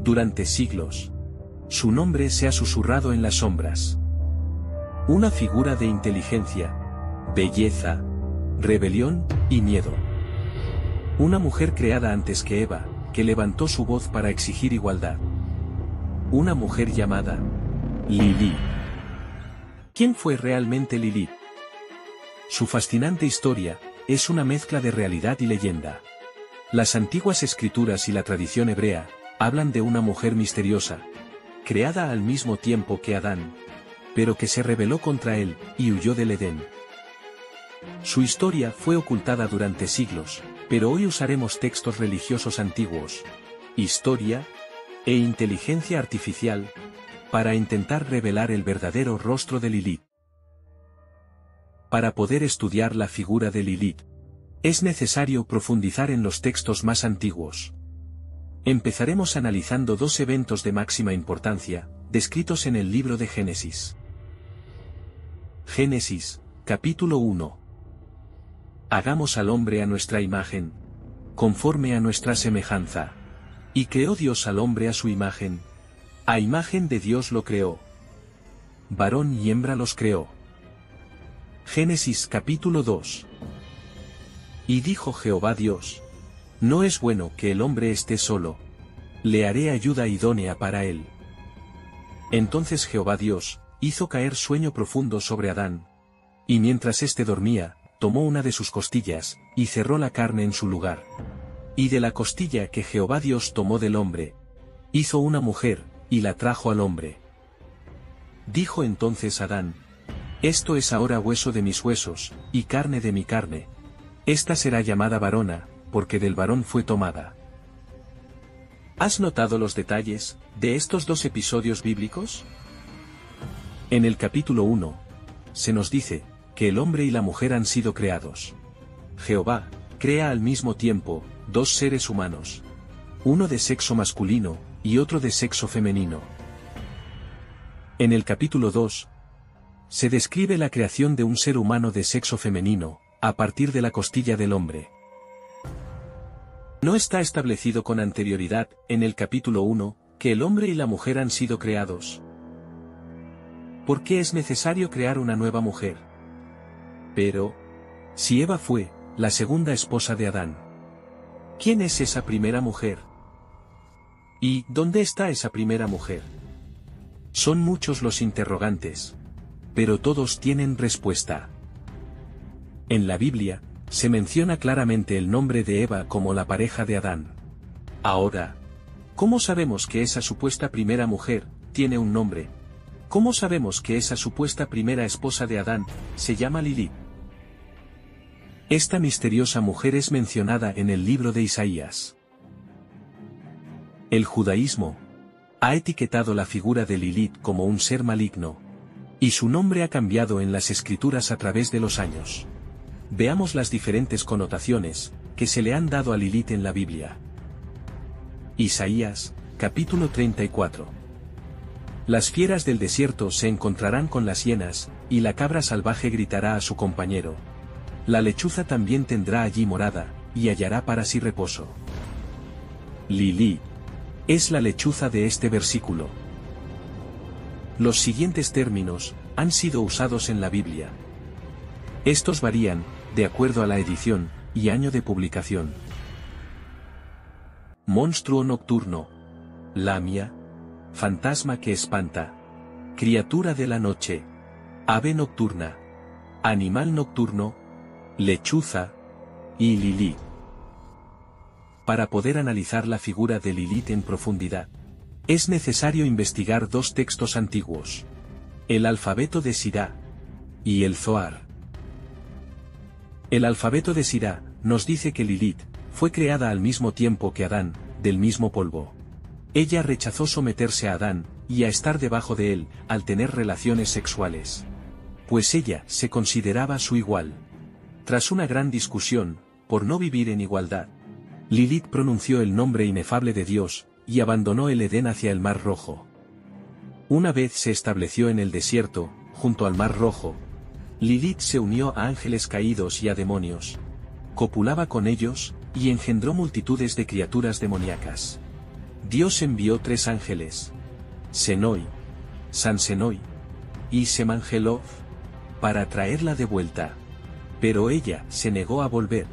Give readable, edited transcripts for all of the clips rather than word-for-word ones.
durante siglos. Su nombre se ha susurrado en las sombras. Una figura de inteligencia, belleza, rebelión y miedo. Una mujer creada antes que Eva, que levantó su voz para exigir igualdad. Una mujer llamada Lilith. ¿Quién fue realmente Lilith? Su fascinante historia es una mezcla de realidad y leyenda. Las antiguas escrituras y la tradición hebrea hablan de una mujer misteriosa, creada al mismo tiempo que Adán, pero que se rebeló contra él y huyó del Edén. Su historia fue ocultada durante siglos, pero hoy usaremos textos religiosos antiguos, historia e inteligencia artificial para intentar revelar el verdadero rostro de Lilith. Para poder estudiar la figura de Lilith, es necesario profundizar en los textos más antiguos. Empezaremos analizando dos eventos de máxima importancia, descritos en el libro de Génesis. Génesis, capítulo 1. Hagamos al hombre a nuestra imagen, conforme a nuestra semejanza. Y creó Dios al hombre a su imagen. A imagen de Dios lo creó. Varón y hembra los creó. Génesis capítulo 2. Y dijo Jehová Dios: no es bueno que el hombre esté solo. Le haré ayuda idónea para él. Entonces Jehová Dios hizo caer sueño profundo sobre Adán. Y mientras éste dormía, tomó una de sus costillas, y cerró la carne en su lugar. Y de la costilla que Jehová Dios tomó del hombre, hizo una mujer, y la trajo al hombre. Dijo entonces Adán: esto es ahora hueso de mis huesos, y carne de mi carne. Esta será llamada varona, porque del varón fue tomada. ¿Has notado los detalles de estos dos episodios bíblicos? En el capítulo 1, se nos dice que el hombre y la mujer han sido creados. Jehová crea al mismo tiempo dos seres humanos, uno de sexo masculino y otro de sexo femenino. En el capítulo 2, se describe la creación de un ser humano de sexo femenino, a partir de la costilla del hombre. No está establecido con anterioridad, en el capítulo 1, que el hombre y la mujer han sido creados. ¿Por qué es necesario crear una nueva mujer? Pero, si Eva fue la segunda esposa de Adán, ¿quién es esa primera mujer? ¿Y dónde está esa primera mujer? Son muchos los interrogantes, pero todos tienen respuesta. En la Biblia, se menciona claramente el nombre de Eva como la pareja de Adán. Ahora, ¿cómo sabemos que esa supuesta primera mujer tiene un nombre? ¿Cómo sabemos que esa supuesta primera esposa de Adán se llama Lilith? Esta misteriosa mujer es mencionada en el libro de Isaías. El judaísmo ha etiquetado la figura de Lilith como un ser maligno, y su nombre ha cambiado en las escrituras a través de los años. Veamos las diferentes connotaciones que se le han dado a Lilith en la Biblia. Isaías, capítulo 34. Las fieras del desierto se encontrarán con las hienas, y la cabra salvaje gritará a su compañero. La lechuza también tendrá allí morada, y hallará para sí reposo. Lilith es la lechuza de este versículo. Los siguientes términos han sido usados en la Biblia. Estos varían de acuerdo a la edición y año de publicación. Monstruo nocturno, lamia, fantasma que espanta, criatura de la noche, ave nocturna, animal nocturno, lechuza y Lilith. Para poder analizar la figura de Lilith en profundidad, es necesario investigar dos textos antiguos: el alfabeto de Sirá y el Zohar. El alfabeto de Sirá nos dice que Lilith fue creada al mismo tiempo que Adán, del mismo polvo. Ella rechazó someterse a Adán y a estar debajo de él al tener relaciones sexuales, pues ella se consideraba su igual. Tras una gran discusión, por no vivir en igualdad, Lilith pronunció el nombre inefable de Dios y abandonó el Edén hacia el Mar Rojo. Una vez se estableció en el desierto, junto al Mar Rojo, Lilith se unió a ángeles caídos y a demonios. Copulaba con ellos, y engendró multitudes de criaturas demoníacas. Dios envió 3 ángeles, Senoi, Sansenoi y Semangelov, para traerla de vuelta. Pero ella se negó a volver.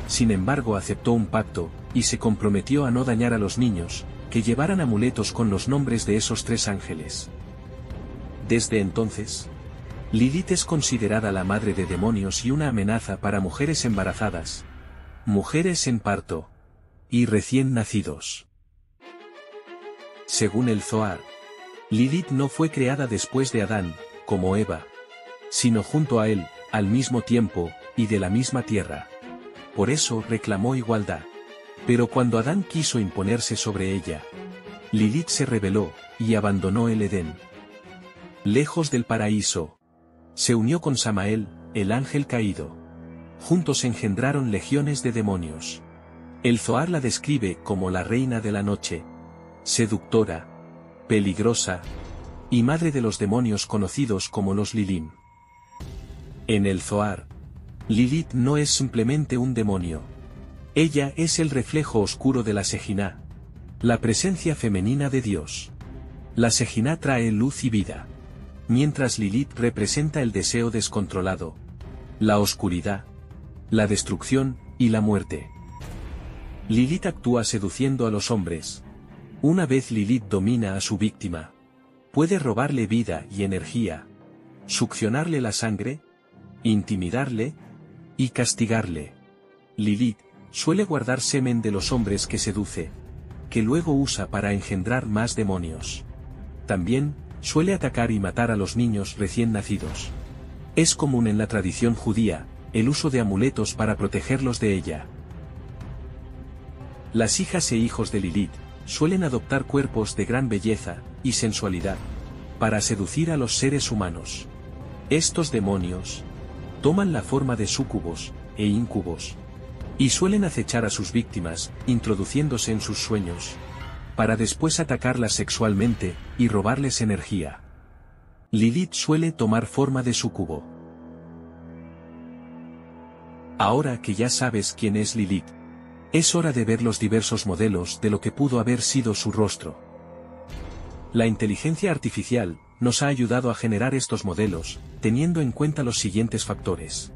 Sin embargo, aceptó un pacto, y se comprometió a no dañar a los niños, que llevaran amuletos con los nombres de esos 3 ángeles. Desde entonces, Lilith es considerada la madre de demonios y una amenaza para mujeres embarazadas, mujeres en parto y recién nacidos. Según el Zohar, Lilith no fue creada después de Adán, como Eva, sino junto a él, al mismo tiempo, y de la misma tierra. Por eso reclamó igualdad. Pero cuando Adán quiso imponerse sobre ella, Lilith se rebeló, y abandonó el Edén. Lejos del paraíso, se unió con Samael, el ángel caído. Juntos engendraron legiones de demonios. El Zohar la describe como la reina de la noche, seductora, peligrosa, y madre de los demonios conocidos como los Lilim. En el Zohar, Lilith no es simplemente un demonio. Ella es el reflejo oscuro de la Sejina, la presencia femenina de Dios. La Sejina trae luz y vida, mientras Lilith representa el deseo descontrolado, la oscuridad, la destrucción y la muerte. Lilith actúa seduciendo a los hombres. Una vez Lilith domina a su víctima, puede robarle vida y energía, succionarle la sangre, intimidarle y castigarle. Lilith suele guardar semen de los hombres que seduce, que luego usa para engendrar más demonios. También suele atacar y matar a los niños recién nacidos. Es común en la tradición judía el uso de amuletos para protegerlos de ella. Las hijas e hijos de Lilith suelen adoptar cuerpos de gran belleza y sensualidad para seducir a los seres humanos. Estos demonios toman la forma de súcubos e íncubos y suelen acechar a sus víctimas, introduciéndose en sus sueños, para después atacarlas sexualmente y robarles energía. Lilith suele tomar forma de súcubo. Ahora que ya sabes quién es Lilith, es hora de ver los diversos modelos de lo que pudo haber sido su rostro. La inteligencia artificial nos ha ayudado a generar estos modelos, teniendo en cuenta los siguientes factores: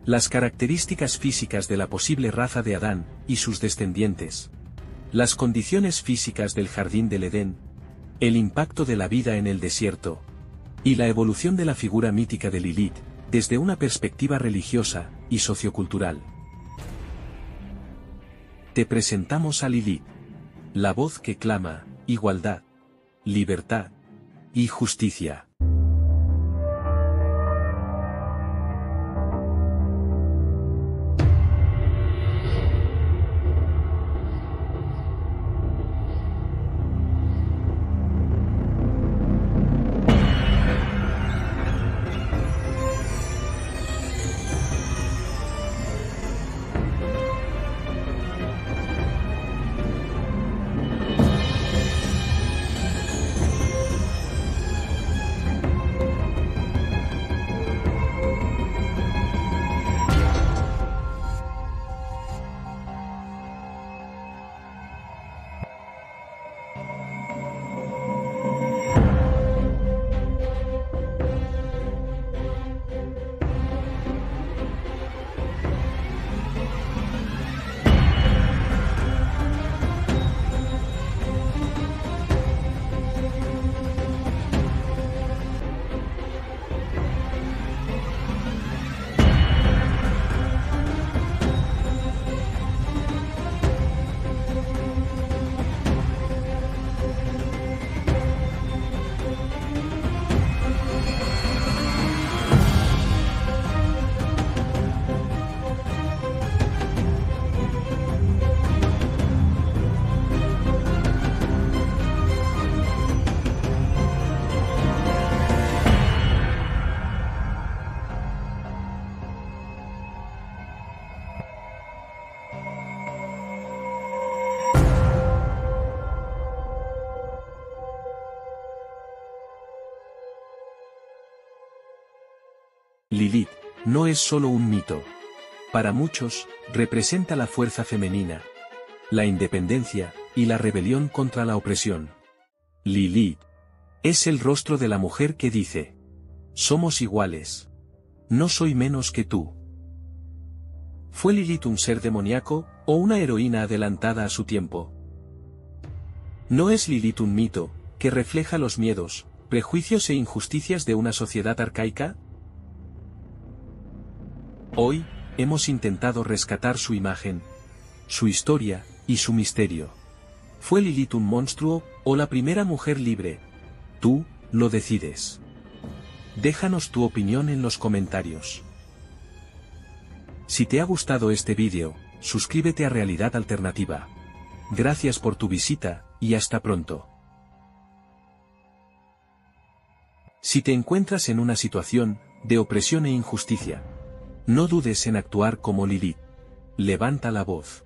las características físicas de la posible raza de Adán y sus descendientes, las condiciones físicas del jardín del Edén, el impacto de la vida en el desierto, y la evolución de la figura mítica de Lilith, desde una perspectiva religiosa y sociocultural. Te presentamos a Lilith, la voz que clama igualdad, libertad y justicia. Lilith no es solo un mito. Para muchos, representa la fuerza femenina, la independencia y la rebelión contra la opresión. Lilith es el rostro de la mujer que dice: somos iguales. No soy menos que tú. ¿Fue Lilith un ser demoníaco, o una heroína adelantada a su tiempo? ¿No es Lilith un mito, que refleja los miedos, prejuicios e injusticias de una sociedad arcaica? Hoy, hemos intentado rescatar su imagen, su historia, y su misterio. ¿Fue Lilith un monstruo, o la primera mujer libre? Tú, lo decides. Déjanos tu opinión en los comentarios. Si te ha gustado este vídeo, suscríbete a Realidad Alternativa. Gracias por tu visita, y hasta pronto. Si te encuentras en una situación de opresión e injusticia, no dudes en actuar como Lilith. Levanta la voz.